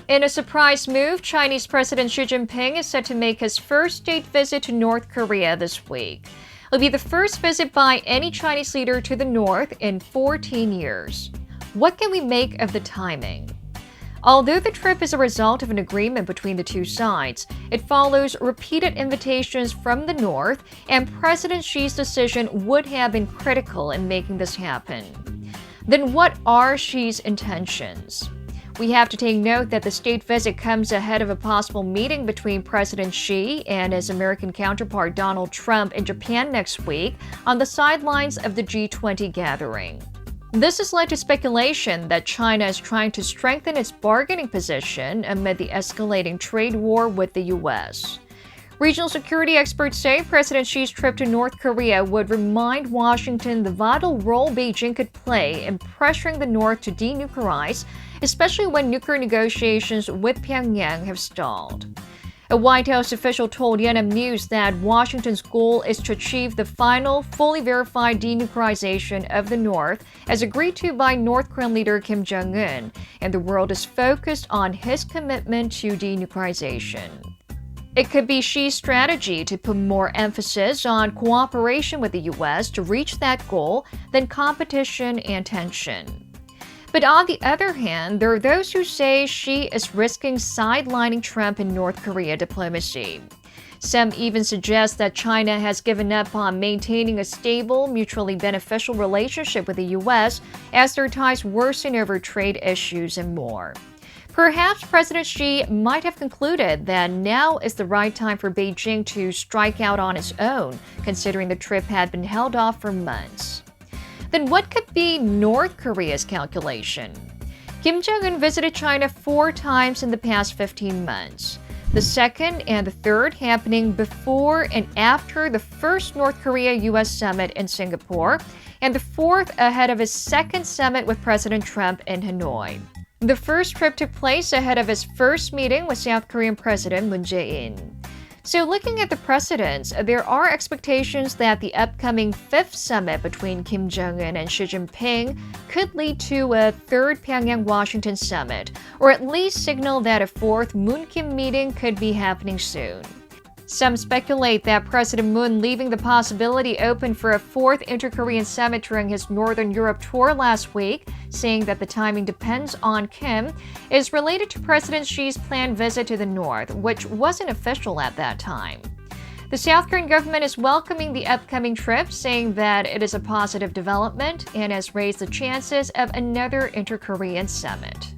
In a surprise move, Chinese President Xi Jinping is set to make his first state visit to North Korea this week. It'll be the first visit by any Chinese leader to the North in 14 years. What can we make of the timing? Although the trip is a result of an agreement between the two sides, it follows repeated invitations from the North, and President Xi's decision would have been critical in making this happen. Then what are Xi's intentions? We have to take note that the state visit comes ahead of a possible meeting between President Xi and his American counterpart Donald Trump in Japan next week on the sidelines of the G20 gathering. This has led to speculation that China is trying to strengthen its bargaining position amid the escalating trade war with the U.S. Regional security experts say President Xi's trip to North Korea would remind Washington the vital role Beijing could play in pressuring the North to denuclearize, especially when nuclear negotiations with Pyongyang have stalled. A White House official told Yonhap News that Washington's goal is to achieve the final, fully verified denuclearization of the North, as agreed to by North Korean leader Kim Jong-un, and the world is focused on his commitment to denuclearization. It could be Xi's strategy to put more emphasis on cooperation with the U.S. to reach that goal than competition and tension. But on the other hand, there are those who say Xi is risking sidelining Trump in North Korea diplomacy. Some even suggest that China has given up on maintaining a stable, mutually beneficial relationship with the U.S. as their ties worsen over trade issues and more. Perhaps President Xi might have concluded that now is the right time for Beijing to strike out on its own, considering the trip had been held off for months. Then what could be North Korea's calculation? Kim Jong-un visited China 4 times in the past 15 months. The second and the third happening before and after the first North Korea-U.S. summit in Singapore, and the fourth ahead of his second summit with President Trump in Hanoi. The first trip took place ahead of his first meeting with South Korean President Moon Jae-in. So looking at the precedents, there are expectations that the upcoming 5th summit between Kim Jong-un and Xi Jinping could lead to a 3rd Pyongyang-Washington summit, or at least signal that a 4th Moon-Kim meeting could be happening soon. Some speculate that President Moon leaving the possibility open for a 4th inter-Korean summit during his Northern Europe tour last week, saying that the timing depends on Kim, is related to President Xi's planned visit to the North, which wasn't official at that time. The South Korean government is welcoming the upcoming trip, saying that it is a positive development and has raised the chances of another inter-Korean summit.